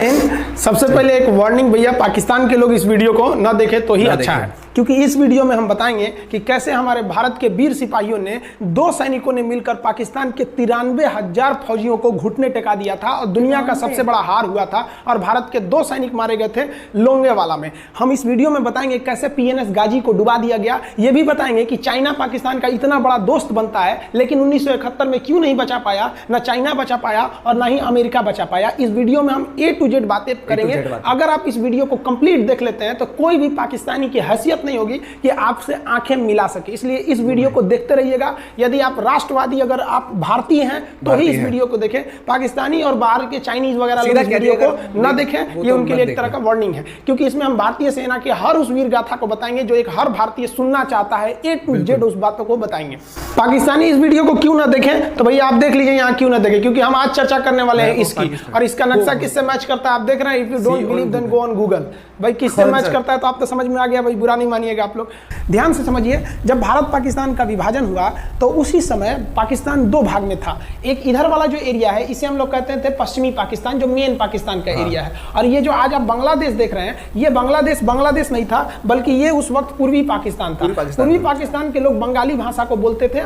सबसे पहले एक वार्निंग भैया, पाकिस्तान के लोग इस वीडियो को न देखें तो ही अच्छा है, क्योंकि इस वीडियो में हम बताएंगे कि कैसे हमारे भारत के वीर सिपाहियों ने 2 सैनिकों ने मिलकर पाकिस्तान के 93,000 फौजियों को घुटने टेका दिया था और दुनिया का सबसे बड़ा हार हुआ था और भारत के 2 सैनिक मारे गए थे लोंगेवाला में। हम इस वीडियो में बताएंगे कैसे PNS गाजी को डुबा दिया गया। ये भी बताएंगे कि चाइना पाकिस्तान का इतना बड़ा दोस्त बनता है लेकिन 1971 में क्यों नहीं बचा पाया, ना चाइना बचा पाया और ना ही अमेरिका बचा पाया। इस वीडियो में हम A to Z बातें करेंगे। अगर आप इस वीडियो को कंप्लीट देख लेते हैं तो कोई भी पाकिस्तानी की हैसियत नहीं होगी कि आपसे आंखें मिला सके, इसलिए इस वीडियो को देखते रहिएगा। यदि आप राष्ट्रवादी, अगर आप भारतीय हैं तो ही इस वीडियो को देखें। पाकिस्तानी और बाहर के चाइनीज वगैरह लोग इस वीडियो को ना देखें, ये उनके लिए एक तरह का वार्निंग है, क्योंकि इसमें हम भारतीय सेना के हर उस वीर गाथा को बताएंगे जो एक हर भारतीय सुनना चाहता है। A to Z उस बातों को बताएंगे। पाकिस्तानी इस वीडियो को क्यों ना देखें तो भैया आप देख लीजिए यहाँ क्यों ना देखें, क्योंकि हम आज चर्चा करने वाले हैं इसकी, और इसका नक्शा किससे मैच करता है आप देख रहे हैं। If you don't believe then go on Google. भाई किससे मैच करता है तो आप तो समझ में आ गया, भाई बुरा नहीं मानिएगा आप लोग। ध्यान से समझिए, जब भारत पाकिस्तान का विभाजन हुआ तो उसी समय पाकिस्तान 2 भाग में था। एक इधर वाला जो एरिया है इसे हम लोग कहते थे पश्चिमी पाकिस्तान, जो मेन पाकिस्तान का एरिया है, और ये जो आज आप बांग्लादेश देख रहे हैं ये बांग्लादेश नहीं था, बल्कि ये उस वक्त पूर्वी पाकिस्तान था। पूर्वी पाकिस्तान के लोग बंगाली भाषा को बोलते थे।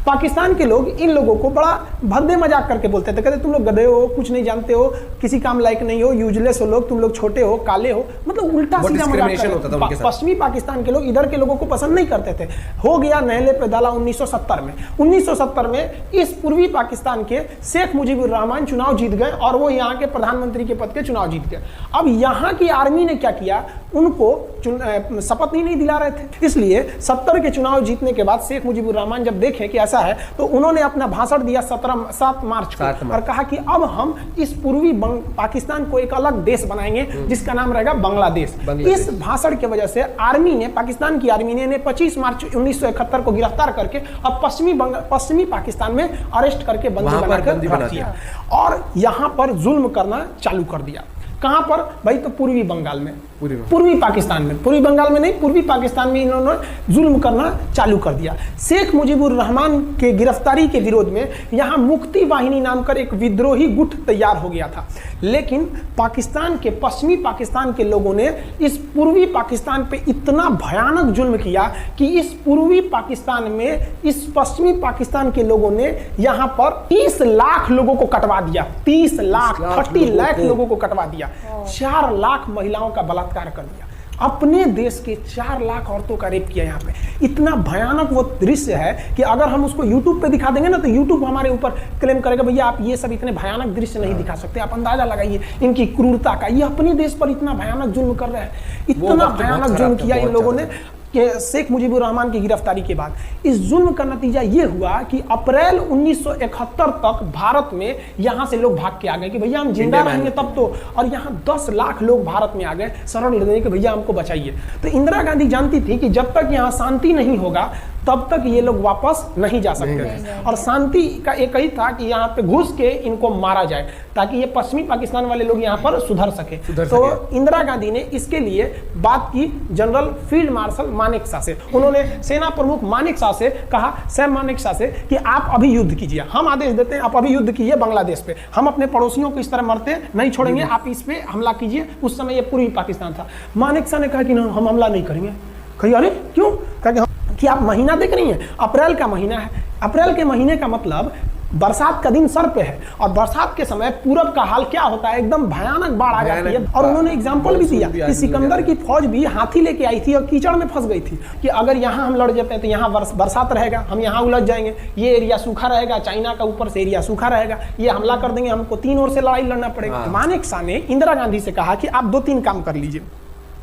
पाकिस्तान के लोग इन लोगों को बड़ा भद्दे मजाक करके बोलते थे, कहते तुम लोग गधे हो, कुछ नहीं जानते हो, किसी काम लायक नहीं हो, यूजलेस हो लोग, तुम लोग छोटे हो, काले हो, मतलब उल्टा सीधा मजाक। पश्चिमी पाकिस्तान के लोग इधर के लोगों को पसंद नहीं करते थे। हो गया नहले पे दाला 1970 में। 1970 में इस पूर्वी पाकिस्तान के शेख मुजीबुर रहमान चुनाव जीत गए और वो यहाँ के प्रधानमंत्री के पद के चुनाव जीत गए। अब यहाँ की आर्मी ने क्या किया, उनको शपथ ही नहीं दिला रहे थे, इसलिए 70 के चुनाव जीतने के बाद शेख मुजीबुर रहमान जब देखे कि ऐसा है तो उन्होंने अपना भाषण दिया 7 मार्च को और कहा कि अब हम इस पूर्वी पाकिस्तान को एक अलग देश बनाएंगे जिसका नाम रहेगा बांग्लादेश। इस भाषण की वजह से आर्मी ने, पाकिस्तान की आर्मी ने 25 मार्च 1971 को गिरफ्तार करके अब पश्चिमी पाकिस्तान में अरेस्ट करके बंदी बनाकर रख दिया और यहाँ पर जुल्म करना चालू कर दिया। कहां पर भाई, तो पूर्वी बंगाल में, पूर्वी पाकिस्तान में, पूर्वी बंगाल में नहीं, पूर्वी पाकिस्तान में इन्होंने जुल्म करना चालू कर दिया। शेख मुजीबुर रहमान के गिरफ्तारी के विरोध में यहां मुक्ति वाहिनी नाम कर एक विद्रोही गुट तैयार हो गया था, लेकिन पाकिस्तान के, पश्चिमी पाकिस्तान के लोगों ने इस पूर्वी पाकिस्तान पे इतना भयानक जुल्म किया कि इस पूर्वी पाकिस्तान में इस पश्चिमी पाकिस्तान के लोगों ने यहां पर 30 लाख लोगों को कटवा दिया। 30 लाख 30 लाख लोगों को कटवा दिया। 4 लाख महिलाओं का बलात्कार कर दिया। अपने देश के 4 लाख औरतों का रेप किया यहाँ पे। इतना भयानक वो दृश्य है कि अगर हम उसको YouTube पे दिखा देंगे ना तो YouTube हमारे ऊपर क्लेम करेगा, भैया आप ये सब इतने भयानक दृश्य नहीं दिखा सकते। आप अंदाजा लगाइए इनकी क्रूरता का। ये अपने देश पर इतना भयानक जुल्म कर रहे हैं, इतना भयानक जुल्म किया इन लोगों ने शेख मुजीबुर रहमान की गिरफ्तारी के बाद। इस जुल्म का नतीजा ये हुआ कि अप्रैल 1971 तक भारत में यहां से लोग भाग के आ गए कि भैया हम जिंदा रहेंगे तब तो, और यहां 10 लाख लोग भारत में आ गए शरण लेने के, भैया हमको बचाइए। तो इंदिरा गांधी जानती थी कि जब तक यहां शांति नहीं होगा तब तक ये लोग वापस नहीं जा सकते थे, और शांति का एक ही था कि यहाँ पे घुस के इनको मारा जाए ताकि ये पश्चिमी पाकिस्तान वाले लोग यहाँ पर सुधर सके। तो इंदिरा गांधी ने इसके लिए बात की जनरल फील्ड मार्शल मानेकशॉ से। उन्होंने सेना प्रमुख मानेकशॉ से कहा, सैम मानेकशॉ से, कि आप अभी युद्ध कीजिए, हम आदेश देते हैं, आप अभी युद्ध कीजिए बांग्लादेश पे, हम अपने पड़ोसियों को इस तरह मरते नहीं छोड़ेंगे, आप इस पे हमला कीजिए। उस समय ये पूर्वी पाकिस्तान था। मानेकशॉ ने कहा कि हम हमला नहीं करेंगे। कही अरे क्यों? कहा कि आप महीना देख रही हैं, अप्रैल का महीना है। अप्रैल के महीने का मतलब बरसात का दिन सर पे है, और बरसात के समय पूरब का हाल क्या होता है, एकदम भयानक बाढ़ आ जाती है। और उन्होंने एग्जांपल भी दिया कि सिकंदर की फौज भी हाथी लेके आई थी और कीचड़ में फंस गई थी कि अगर यहाँ हम लड़ जाते हैं तो यहाँ बरसात रहेगा, हम यहाँ उलझ जाएंगे, ये एरिया सूखा रहेगा, चाइना का ऊपर से एरिया सूखा रहेगा, ये हमला कर देंगे, हमको 3 ओर से लड़ाई लड़ना पड़ेगा। मानेकशॉ ने इंदिरा गांधी से कहा कि आप 2-3 काम कर लीजिए।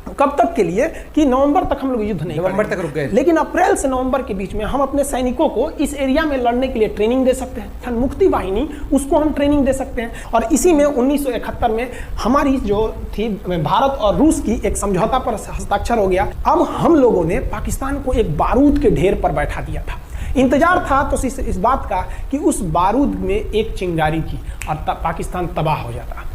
कब तक के लिए? कि नवंबर तक हम लोग युद्ध नहीं, नवंबर तक रुक गए, लेकिन अप्रैल से नवंबर के बीच में हम अपने सैनिकों को इस एरिया में लड़ने के लिए ट्रेनिंग दे सकते हैं। मुक्ति वाहिनी, उसको हम ट्रेनिंग दे सकते हैं। और इसी में 1971 में हमारी जो थी भारत और रूस की एक समझौता पर हस्ताक्षर हो गया। अब हम लोगों ने पाकिस्तान को एक बारूद के ढेर पर बैठा दिया था। इंतजार था तो इस बात का कि उस बारूद में एक चिंगारी की और पाकिस्तान तबाह हो जाता।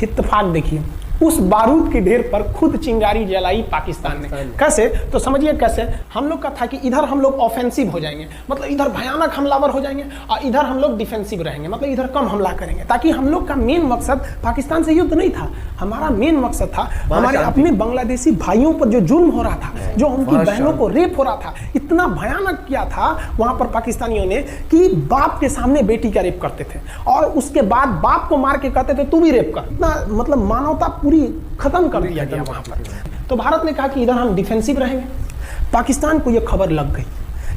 इत्तेफाक देखिए, उस बारूद के ढेर पर खुद चिंगारी जलाई पाकिस्तान ने। कैसे? तो समझिए कैसे। हम लोग का था कि इधर हम लोग ऑफेंसिव हो जाएंगे, मतलब इधर भयानक हमलावर हो जाएंगे, और इधर हम लोग डिफेंसिव रहेंगे, मतलब इधर कम हमला करेंगे, ताकि हम लोग का मेन मकसद पाकिस्तान से युद्ध नहीं था। हमारा मेन मकसद था हमारे अपने बांग्लादेशी भाइयों पर जो जुल्म हो रहा था, जो उनकी बहनों को रेप हो रहा था, इतना भयानक किया था वहां पर पाकिस्तानियों ने कि बाप के सामने बेटी का रेप करते थे, और उसके बाद बाप को मार के कहते थे तू भी रेप कर। इतना मतलब मानवता पूरी खत्म कर दिया गया वहां पर। तो भारत ने कहा कि इधर हम डिफेंसिव रहेंगे। पाकिस्तान को यह खबर लग गई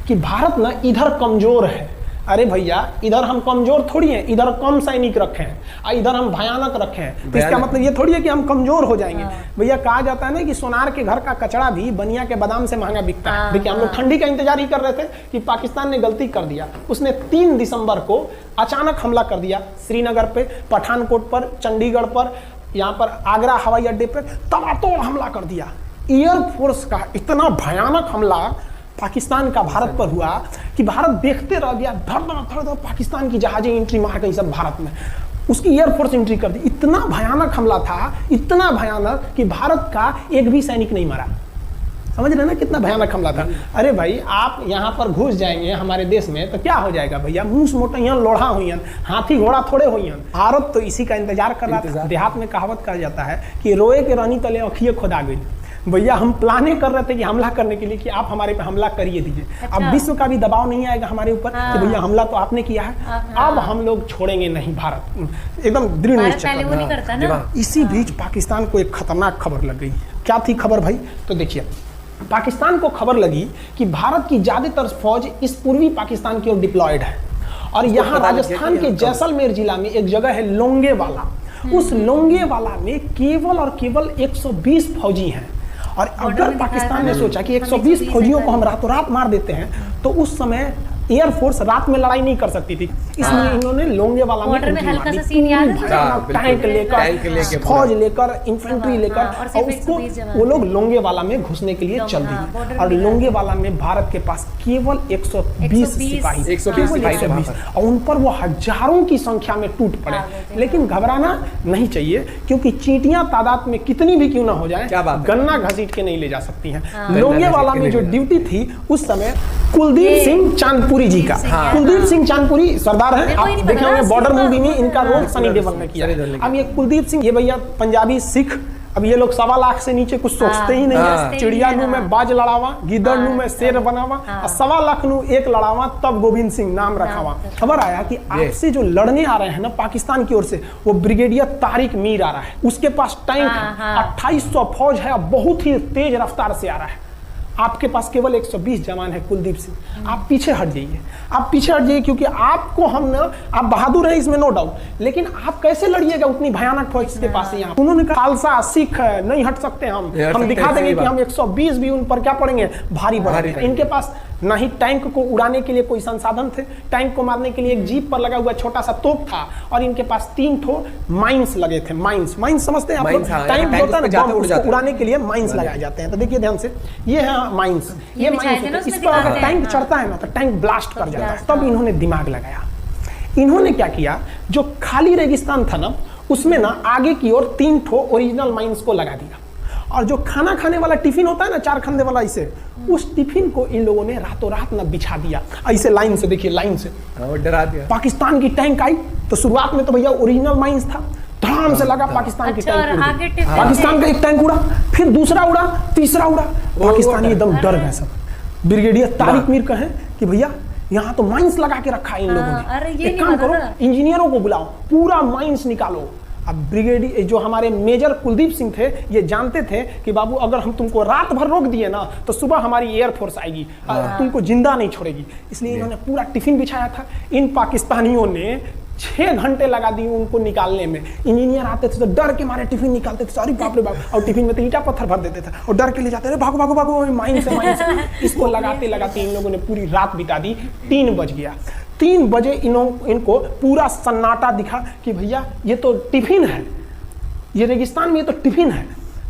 कि भारत ना इधर कमजोर है। अरे भैया, इधर हम कमजोर थोड़ी हैं, इधर कम सैनिक रखे हैं और इधर हम भयानक रखे हैं, तो इसका मतलब ये थोड़ी है कि हम कमजोर हो जाएंगे। भैया कहा जाता है ना कि सोनार के घर का कचड़ा भी बनिया के बादाम से महंगा बिकता है। देखिए, हम लोग ठंडी का इंतजार ही कर रहे थे कि पाकिस्तान ने गलती कर दिया। उसने 3 दिसंबर को अचानक हमला कर दिया श्रीनगर पे, पठानकोट पर, चंडीगढ़ पर, यहाँ पर आगरा हवाई अड्डे पर तबातोड़ हमला कर दिया। एयरफोर्स का इतना भयानक हमला पाकिस्तान का भारत पर हुआ कि भारत देखते रह गया। धड़ धड़ पाकिस्तान की जहाजें एंट्री मार गई सब भारत में, उसकी एयरफोर्स एंट्री कर दी। इतना भयानक हमला था, इतना भयानक कि भारत का एक भी सैनिक नहीं मरा। समझ रहे ना कितना भयानक हमला था। अरे भाई, आप यहाँ पर घुस जाएंगे हमारे देश में तो क्या हो जाएगा भैया? मूस मोटैया लोढ़ा हुई, हाथी घोड़ा थोड़े हुई। भारत तो इसी का इंतजार कर रहा था। देहात में कहावत कहा जाता है कि रोए के रानी तले अखिए खुदा गई। भैया हम प्लाने कर रहे थे कि हमला करने के लिए कि आप हमारे पे हमला करिए दीजिए। अच्छा। अब विश्व का भी दबाव नहीं आएगा हमारे ऊपर कि भैया हमला तो आपने किया है, अब हम लोग छोड़ेंगे नहीं। भारत एकदम दृढ़ निश्चय। इसी बीच पाकिस्तान को एक खतरनाक खबर लग गई। क्या थी खबर भाई? तो देखिए, पाकिस्तान को खबर लगी कि भारत की ज्यादातर फौज इस पूर्वी पाकिस्तान की ओर डिप्लॉयड है, और यहाँ राजस्थान के जैसलमेर जिला में एक जगह है लोंगेवाला। उस लोंगेवाला में केवल और केवल 120 फौजी हैं। और अगर पाकिस्तान ने सोचा कि 120 फौजियों को हम रातों रात मार देते हैं, तो उस समय एयरफोर्स रात में लड़ाई नहीं कर सकती थी, इसलिए इन्होंने लोंगेवाला में टैंक लेकर, फौज लेकर, इन्फेंट्री लेकर, और उसको वो लोग लोंगेवाला में घुसने के लिए चल दिए। और लोंगेवाला में भारत के पास केवल 120 सिपाही, 120, और उन पर वो हजारों की संख्या में टूट पड़े। लेकिन घबराना नहीं चाहिए, क्योंकि चींटियां तादाद में कितनी भी क्यों ना हो जाए, गन्ना घसीट के नहीं ले जा सकती हैं। लोंगेवाला में जो ड्यूटी थी उस समय कुलदीप सिंह चांदपुरी जी का। कुलदीप सिंह चांदपुरी सरदार हैं, आप देखे होंगे बॉर्डर मूवी में इनका रोल सनी देओल ने किया। अब ये कुलदीप सिंह, ये भैया पंजाबी सिख, अब ये लोग 1.25 लाख से नीचे कुछ सोचते ही नहीं है। चिड़िया नू में बाज लड़ावा, गिदड़ नू में शेर बनावा, और 1.25 लाख नू एक लड़ावा, तब गोविंद सिंह नाम रखावा। खबर आया कि आपसे जो लड़ने आ रहे हैं ना पाकिस्तान की ओर से, वो ब्रिगेडियर तारिक मीर आ रहा है। उसके पास टैंक है, 2800 फौज है, बहुत ही तेज रफ्तार से आ रहा है। आपके पास केवल 120 जवान है कुलदीप सिंह। आप पीछे हट जाइए, आप पीछे हट जाइए, क्योंकि आपको हम ना, आप बहादुर हैं इसमें नो डाउट, लेकिन आप कैसे लड़िएगा उतनी भयानक फौज के पास? यहाँ उन्होंने कहा खालसा सिख नहीं हट सकते, हम दिखा देंगे कि हम 120 भी उन पर क्या पड़ेंगे, भारी पड़ेंगे। इनके पास ना ही टैंक को उड़ाने के लिए कोई संसाधन थे, टैंक को मारने के लिए एक जीप पर लगा हुआ छोटा सा तोप था, और इनके पास 3 ठो माइंस लगे थे। माइंस समझते हैं आप लोग? टैंक होता है ना, उसको उड़ाने के लिए माइंस लगाए जाते हैं। तो देखिए ध्यान से, ये है माइंस, ये माइंस, इस पर अगर टैंक चढ़ता है ना तो टैंक ब्लास्ट कर जाता है। तब इन्होंने दिमाग लगाया। इन्होंने क्या किया, जो खाली रेगिस्तान था ना, उसमें ना आगे की ओर 3 ठो ओरिजिनल माइंस को लगा दिया, और जो खाना खाने वाला टिफिन होता है ना 4 खंडे वाला, इसे, उस टिफिन को इन लोगों ने रातों रात ना बिछा दिया ऐसे लाइन से। देखिए लाइन से डरा दिया। पाकिस्तान की टैंक आई तो शुरुआत में तो भैया ओरिजिनल माइंस था, धड़ाम से लगा पाकिस्तान की टैंक, पाकिस्तान का एक टैंक उड़ा, फिर दूसरा उड़ा, तीसरा उड़ा, पाकिस्तानी एकदम डर गए सब। ब्रिगेडियर तारिक मीर कहे कि भैया यहाँ तो माइंस लगा के रखा है इन लोगों ने, एक काम करो, इंजीनियरों को बुलाओ, पूरा माइंस निकालो। अब ब्रिगेडियर जो हमारे मेजर कुलदीप सिंह थे, ये जानते थे कि बाबू अगर हम तुमको रात भर रोक दिए ना तो सुबह हमारी एयरफोर्स आएगी, तुमको जिंदा नहीं छोड़ेगी। इसलिए इन्होंने पूरा टिफिन बिछाया था। इन पाकिस्तानियों ने 6 घंटे लगा दिए उनको निकालने में। इंजीनियर आते थे तो डर के मारे टिफिन निकालते थे, सॉरी बाप रे बाप, और टिफिन में तो ईंटा पत्थर भर देते थे, और डर के ले जाते थे, भागो भागो भागो, माइन से। इसको लगाते लगाते इन लोगों ने पूरी रात बिता दी। 3 बज गया। 3 बजे इनको पूरा सन्नाटा दिखा कि भैया ये तो टिफिन है, ये रेगिस्तान में ये तो टिफिन है।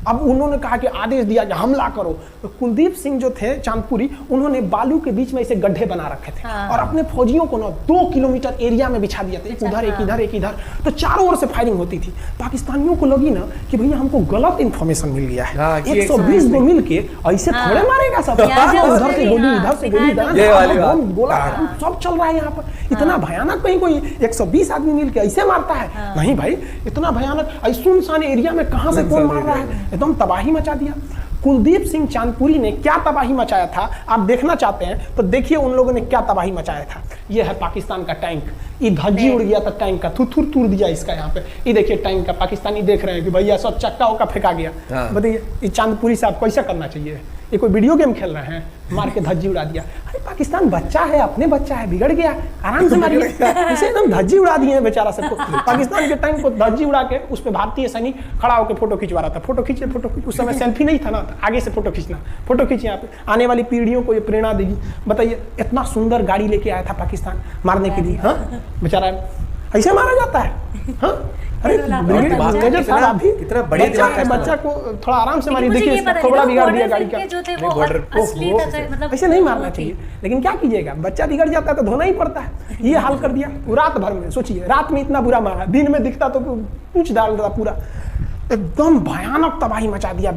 अब उन्होंने कहा कि आदेश दिया कि हमला करो, तो कुलदीप सिंह जो थे चांदपुरी, उन्होंने बालू के बीच में ऐसे गड्ढे बना रखे थे और अपने फौजियों को ना 2 किलोमीटर एरिया में बिछा दिया था, एक उधर एक इधर एक इधर, तो चारों ओर से फायरिंग होती थी। पाकिस्तानियों को लगी ना कि भैया हमको गलत इंफॉर्मेशन मिल गया है, 120 को मिल के ऐसे थोड़े मारेगा सब, उधर से गोली इधर से गोली गोला सब चल रहा है यहाँ पर, इतना भयानक कहीं कोई 120 आदमी मिल के ऐसे मारता है? नहीं भाई, इतना भयानक सुनसान एरिया में कहां से कौन मार रहा है, एकदम तबाही मचा दिया। कुलदीप सिंह चांदपुरी ने क्या तबाही मचाया था, आप देखना चाहते हैं तो देखिए उन लोगों ने क्या तबाही मचाया था। ये है पाकिस्तान का टैंक, ये धज्जी उड़ गया था टैंक का, थुथुर तूर दिया इसका यहाँ पे। ये देखिए टैंक का, पाकिस्तानी देख रहे हैं कि भैया सब चक्का उक्का फेंका गया। बताइए ये चांदपुरी साहब कैसा करना चाहिए? ये कोई वीडियो गेम खेल रहे हैं, मार के धज्जी उड़ा दिया। अरे पाकिस्तान बच्चा है, अपने बच्चा है, बिगड़ गया, आराम से मारिए। इसे एकदम धज्जी उड़ा दिए बेचारा सबको। पाकिस्तान के टैंक को धज्जी उड़ा के उस पर भारतीय सैनिक खड़ा होकर फोटो खिंचवा रहा था। फोटो खींचे, उस समय सेल्फी नहीं था ना, आगे से फोटो खींचना, फोटो खींचे यहाँ पे, आने वाली पीढ़ियों को ये प्रेरणा देगी। बताइए इतना सुंदर गाड़ी लेके आया था पाकिस्तान मारने के लिए, हाँ बेचारा ऐसे मारा जाता है? हाँ अरे मेजर साहब अभी कितना बढ़िया दिमाग है, बच्चा को थोड़ा आराम से मारिए। देखिए इसका थोड़ा बिगाड़ दिया गाड़ी का, ऐसे नहीं मारना चाहिए, लेकिन क्या कीजिएगा, बच्चा बिगड़ जाता है तो धोना ही पड़ता है। ये हाल कर दिया रात भर में, सोचिए रात में इतना बुरा मारा, दिन में दिखता तो पूछ डाल रहा पूरा, एकदम भयानक तबाही मचा दिया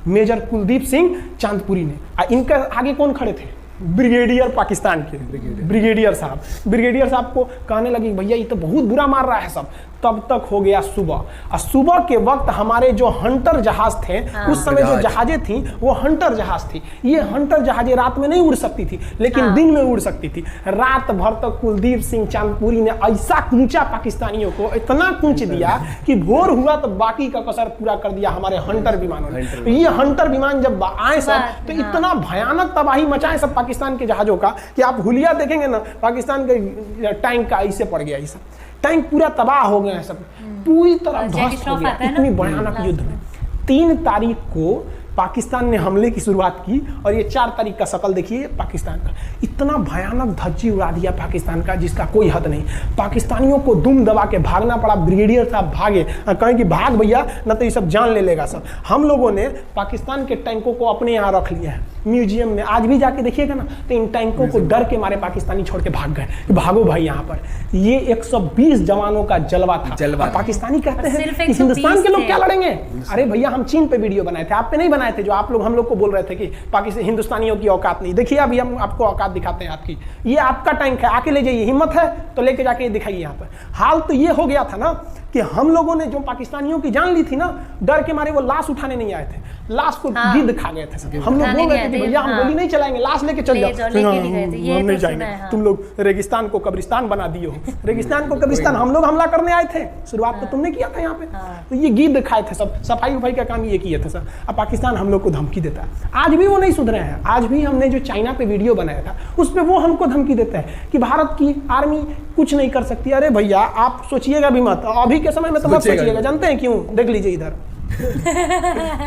मेजर कुलदीप सिंह चांदपुरी ने। इनके आगे कौन खड़े थे? ब्रिगेडियर पाकिस्तान के ब्रिगेडियर साहब को कहने लगी भैया ये तो बहुत बुरा मार रहा है सब। तब तक हो गया सुबह, और सुबह के वक्त हमारे जो हंटर जहाज थे, उस समय जो जहाजें थी वो हंटर जहाज थी। ये हंटर जहाजें रात में नहीं उड़ सकती थी, लेकिन दिन में उड़ सकती थी। रात भर तक कुलदीप सिंह चांदपुरी ने ऐसा कूचा पाकिस्तानियों को, इतना कूच दिया कि भोर हुआ तो बाकी का कसर पूरा कर दिया हमारे हंटर विमानों ने। ये हंटर विमान जब आए सब तो इतना भयानक तबाही मचाए सब पाकिस्तान के जहाजों का कि आप हुलिया देखेंगे ना, पाकिस्तान के टैंक का ऐसे पड़ गया, ऐसा टैंक पूरा तबाह हो गया है सब, पूरी तरह ध्वस्त हो गया। इतनी भयानक युद्ध में 3 तारीख को पाकिस्तान ने हमले की शुरुआत की और ये 4 तारीख का शकल देखिए पाकिस्तान का। इतना भयानक धज्जी उड़ा दिया पाकिस्तान का जिसका कोई हद नहीं। पाकिस्तानियों को दुम दबा के भागना पड़ा। ब्रिगेडियर साहब भागे, कहें कि भाग भैया न तो ये सब जान ले लेगा सब। हम लोगों ने पाकिस्तान के टैंकों को अपने यहाँ रख लिया है म्यूजियम में। आज भी जाके देखिएगा ना तो इन टैंकों को डर के मारे पाकिस्तानी छोड़ के भाग गए, भागो भाई यहाँ पर। ये 120 जवानों का जलवा था। पाकिस्तानी कहते हैं कि हिंदुस्तान के लोग क्या लड़ेंगे? अरे भैया हम चीन पे वीडियो बनाए थे, आप पे नहीं बनाए थे, जो आप लोग हम लोग को बोल रहे थे कि पाकिस्तान हिंदुस्तानियों की औकात नहीं। देखिए अभी हम आपको औकात दिखाते हैं आपकी। ये आपका टैंक है, आके ले जाइए, हिम्मत है तो लेके जाके दिखाइए यहाँ पर। हाल तो ये हो गया था ना कि हम लोगों ने जो पाकिस्तानियों की जान ली थी ना, डर के मारे वो लाश उठाने नहीं आए थे, लाश को गिद्ध खा गए थे। हम लोग बोल रहे थे कि भैया हम गोली नहीं चलाएंगे, लाश लेके चल जाओ। हम नहीं जाएंगे, तुम लोग रेगिस्तान को कब्रिस्तान बना दिए हो। रेगिस्तान को कब्रिस्तान हम लोग हमला करने आए थे, शुरुआत तो तुमने किया था यहाँ पे। तो ये गिद्ध खाए थे सब, सफाई उफाई का काम ये किए थे सब। अब पाकिस्तान हम लोग को धमकी देता है। आज भी वो नहीं सुधरे हैं। आज भी हमने जो चाइना पे वीडियो बनाया था उस पर वो हमको धमकी देता है कि भारत की आर्मी कुछ नहीं कर सकती। अरे भैया आप सोचिएगा भी मत, अभी के समय में तो मत सोचिएगा। जानते हैं क्यों? देख लीजिए इधर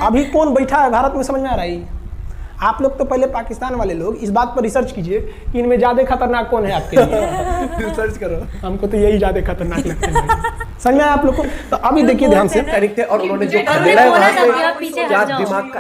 अभी कौन बैठा है भारत में, समझ में आ रहा है? आप लोग तो पहले पाकिस्तान वाले लोग इस बात पर रिसर्च कीजिए कि इनमें ज्यादा खतरनाक कौन है आपके लिए। रिसर्च करो, हमको तो यही ज्यादा खतरनाक लगता है। समझ में आया आप लोग को? तो अभी देखिए ध्यान से। और उन्होंने जो क्या दिमाग का